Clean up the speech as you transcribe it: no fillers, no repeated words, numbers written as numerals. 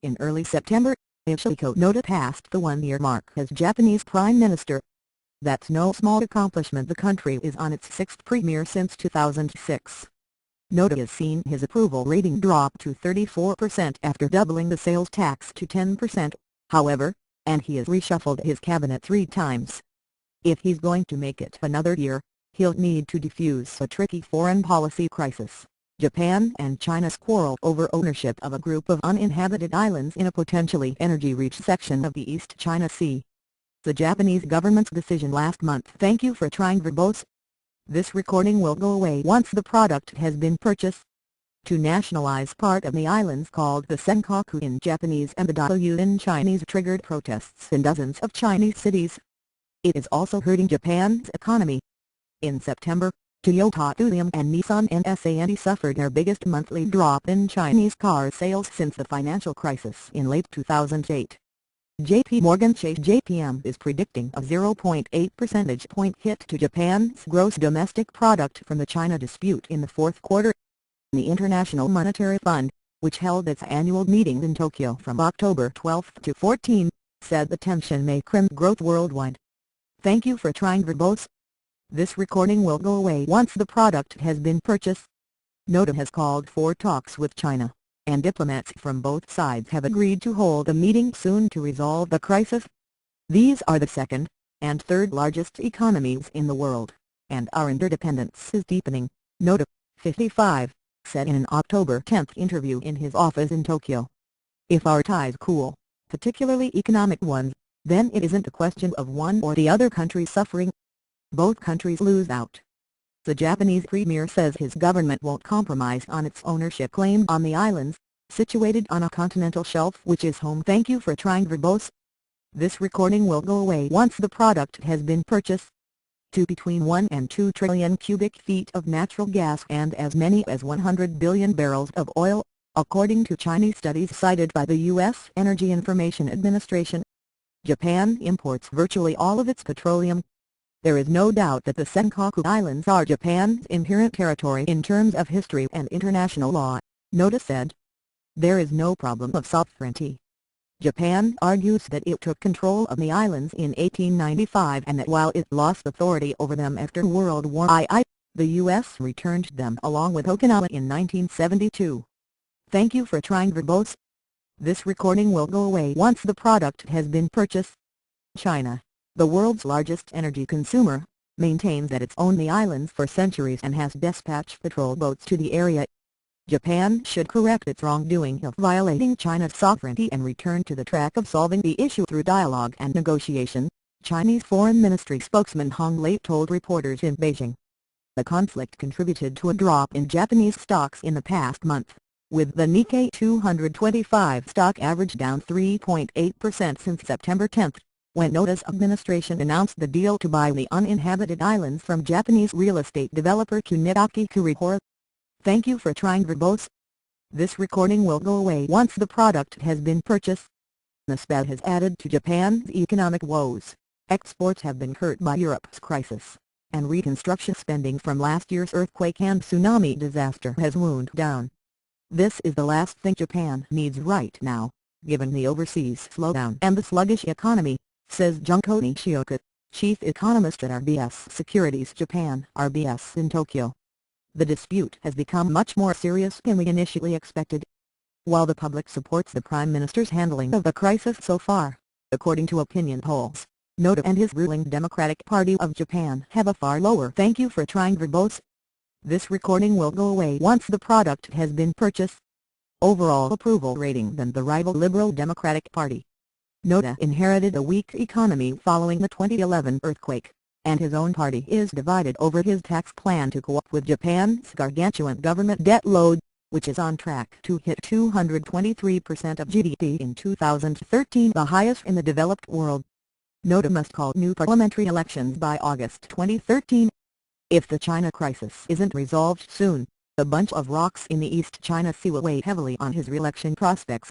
In early September, Yoshihiko Noda passed the one-year mark as Japanese Prime Minister. That's no small accomplishment. The country is on its sixth premier since 2006. Noda has seen his approval rating drop to 34% after doubling the sales tax to 10%, however, and he has reshuffled his cabinet 3 times. If he's going to make it another year, he'll need to defuse a tricky foreign policy crisis. Japan and China's quarrel over ownership of a group of uninhabited islands in a potentially energy-rich section of the East China Sea. The Japanese government's decision last month. Thank you for trying verbose. This recording will go away once the product has been purchased. To nationalize part of the islands called the Senkaku in Japanese and the Diaoyu in Chinese triggered protests in dozens of Chinese cities. It is also hurting Japan's economy. In September, Toyota Tsuyomi and Nissan NSAND suffered their biggest monthly drop in Chinese car sales since the financial crisis in late 2008. JP Morgan Chase JPM is predicting a 0.8 percentage point hit to Japan's gross domestic product from the China dispute in the fourth quarter. The International Monetary Fund, which held its annual meeting in Tokyo from October 12 to 14, said the tension may crimp growth worldwide. Thank you for trying verbose. This recording will go away once the product has been purchased. Noda has called for talks with China, and diplomats from both sides have agreed to hold a meeting soon to resolve the crisis. These are the second and third largest economies in the world, and our interdependence is deepening, Noda, 55, said in an October 10 interview in his office in Tokyo. If our ties cool, particularly economic ones, then it isn't a question of one or the other country suffering. Both countries lose out. The Japanese premier says his government won't compromise on its ownership claim on the islands, situated on a continental shelf which is home. Thank you for trying verbose. This recording will go away once the product has been purchased. To between 1 and 2 trillion cubic feet of natural gas and as many as 100 billion barrels of oil, according to Chinese studies cited by the U.S. Energy Information Administration. Japan imports virtually all of its petroleum. There is no doubt that the Senkaku Islands are Japan's inherent territory in terms of history and international law, Noda said. There is no problem of sovereignty. Japan argues that it took control of the islands in 1895 and that while it lost authority over them after World War II, the U.S. returned them along with Okinawa in 1972. Thank you for trying verbose. This recording will go away once the product has been purchased. China, the world's largest energy consumer, maintains that it's owned the islands for centuries and has dispatched patrol boats to the area. Japan should correct its wrongdoing of violating China's sovereignty and return to the track of solving the issue through dialogue and negotiation, Chinese Foreign Ministry spokesman Hong Lei told reporters in Beijing. The conflict contributed to a drop in Japanese stocks in the past month, with the Nikkei 225 stock average down 3.8% since September 10, when Noda's administration announced the deal to buy the uninhabited islands from Japanese real estate developer Kunitake Kurihara. Thank you for trying verbose. This recording will go away once the product has been purchased. The SPED has added to Japan's economic woes. Exports have been hurt by Europe's crisis, and reconstruction spending from last year's earthquake and tsunami disaster has wound down. This is the last thing Japan needs right now, given the overseas slowdown and the sluggish economy, says Junko Nishioka, chief economist at RBS Securities Japan (RBS) in Tokyo. The dispute has become much more serious than we initially expected. While the public supports the Prime Minister's handling of the crisis so far, according to opinion polls, Noda and his ruling Democratic Party of Japan have a far lower thank you for trying verbose. This recording will go away once the product has been purchased. Overall approval rating than the rival Liberal Democratic Party. Noda inherited a weak economy following the 2011 earthquake, and his own party is divided over his tax plan to cope with Japan's gargantuan government debt load, which is on track to hit 223% of GDP in 2013, the highest in the developed world. Noda must call new parliamentary elections by August 2013. If the China crisis isn't resolved soon, a bunch of rocks in the East China Sea will weigh heavily on his re-election prospects.